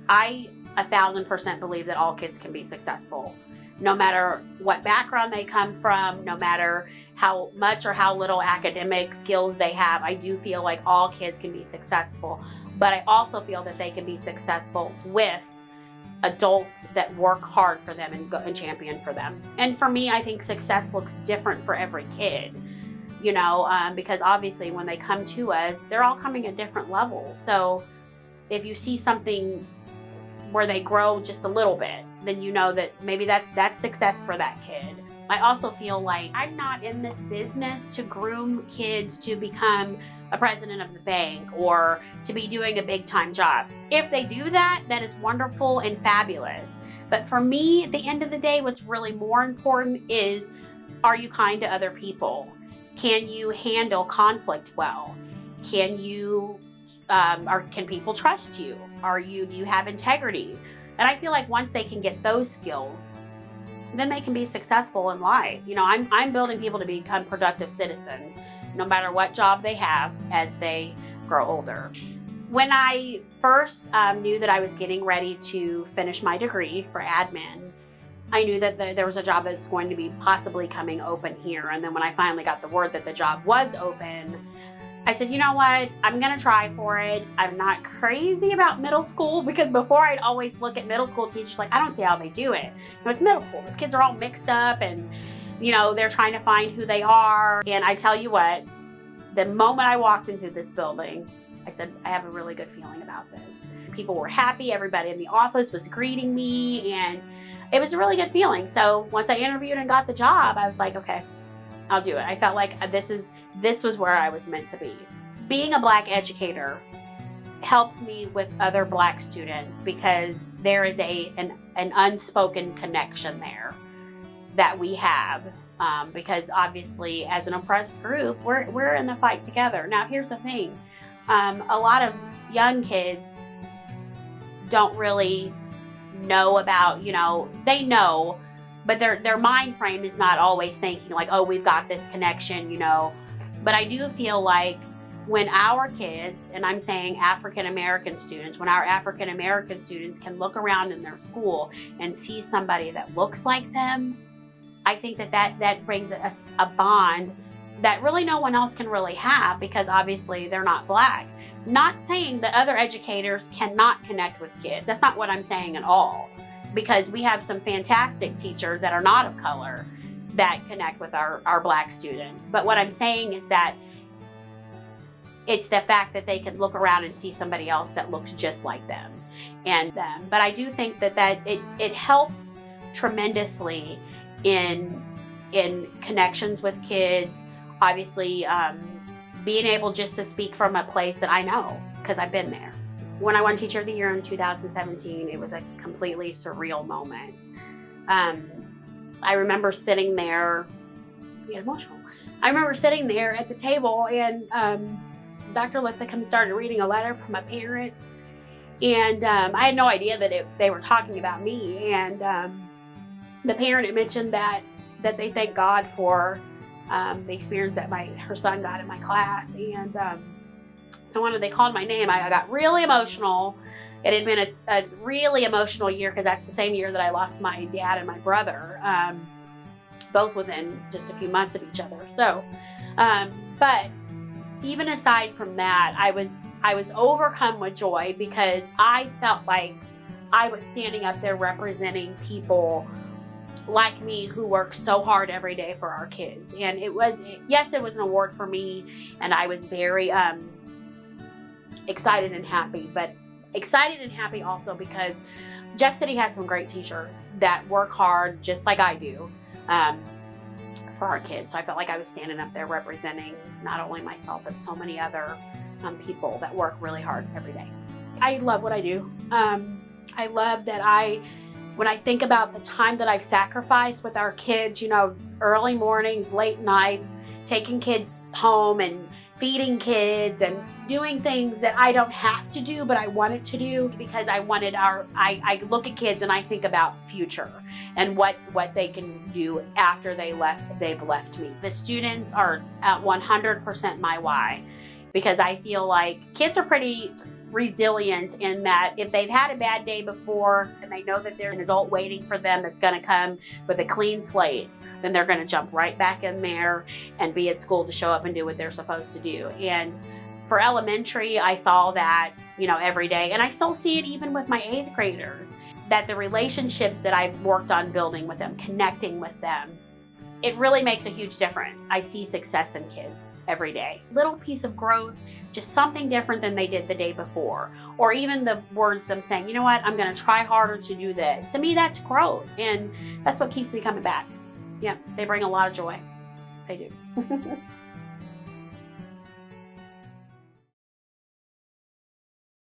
I 1000% believe that all kids can be successful, no matter what background they come from, no matter how much or how little academic skills they have. I do feel like all kids can be successful, but I also feel that they can be successful with adults that work hard for them and champion for them. And for me, I think success looks different for every kid, because obviously when they come to us, they're all coming at different levels. So if you see something where they grow just a little bit, then you know that maybe that's success for that kid. I also feel like I'm not in this business to groom kids to become a president of the bank or to be doing a big time job. If they do that, that is wonderful and fabulous. But for me, at the end of the day, what's really more important is, are you kind to other people? Can you handle conflict well? Can you, can people trust you? Do you have integrity? And I feel like once they can get those skills, then they can be successful in life. I'm building people to become productive citizens, no matter what job they have as they grow older. When I first knew that I was getting ready to finish my degree for admin, I knew that there was a job that's going to be possibly coming open here. And then when I finally got the word that the job was open, I said, you know what, I'm gonna try for it. I'm not crazy about middle school, because before I'd always look at middle school teachers like, I don't see how they do it. It's middle school. Those kids are all mixed up and, they're trying to find who they are. And I tell you what, the moment I walked into this building, I said, I have a really good feeling about this. People were happy. Everybody in the office was greeting me, and it was a really good feeling. So once I interviewed and got the job, I was like, okay, I'll do it. I felt like this was where I was meant to be. Being a Black educator helps me with other Black students because there is an unspoken connection there that we have. Because obviously, as an oppressed group, we're in the fight together. Now, here's the thing: a lot of young kids don't really know about, they know, but their mind frame is not always thinking like, oh, we've got this connection, But I do feel like when our kids, and I'm saying African American students, when our African American students can look around in their school and see somebody that looks like them, I think that brings us a bond that really no one else can really have, because obviously they're not Black. Not saying that other educators cannot connect with kids. That's not what I'm saying at all, because we have some fantastic teachers that are not of color that connect with our Black students. But what I'm saying is that it's the fact that they can look around and see somebody else that looks just like them and them. But I do think that it helps tremendously in connections with kids. Obviously, being able just to speak from a place that I know, because I've been there. When I won Teacher of the Year in 2017, it was a completely surreal moment. I remember sitting there, get emotional. I remember sitting there at the table, and Dr. Lithicum started reading a letter from a parent, and I had no idea that they were talking about me. And the parent had mentioned that they thank God for the experience that her son got in my class. And so when they called my name, I got really emotional. It had been a really emotional year, because that's the same year that I lost my dad and my brother, both within just a few months of each other. So, but even aside from that, I was overcome with joy, because I felt like I was standing up there representing people like me who work so hard every day for our kids. And it was an award for me, and I was very excited and happy, but excited and happy also because Jeff City has some great teachers that work hard just like I do for our kids. So I felt like I was standing up there representing not only myself, but so many other people that work really hard every day. I love what I do. I love that when I think about the time that I've sacrificed with our kids, early mornings, late nights, taking kids home and feeding kids and doing things that I don't have to do, but I wanted to do because I look at kids and I think about future and what they can do after they've left me. The students are at 100% my why, because I feel like kids are pretty resilient in that if they've had a bad day before and they know that there's an adult waiting for them that's going to come with a clean slate, then they're going to jump right back in there and be at school to show up and do what they're supposed to do. And for elementary, I saw that, every day. And I still see it even with my 8th graders, that the relationships that I've worked on building with them, connecting with them, it really makes a huge difference. I see success in kids every day. Little piece of growth, just something different than they did the day before. Or even the words I'm saying, you know what, I'm going to try harder to do this. To me, that's growth. And that's what keeps me coming back. Yeah, they bring a lot of joy. They do.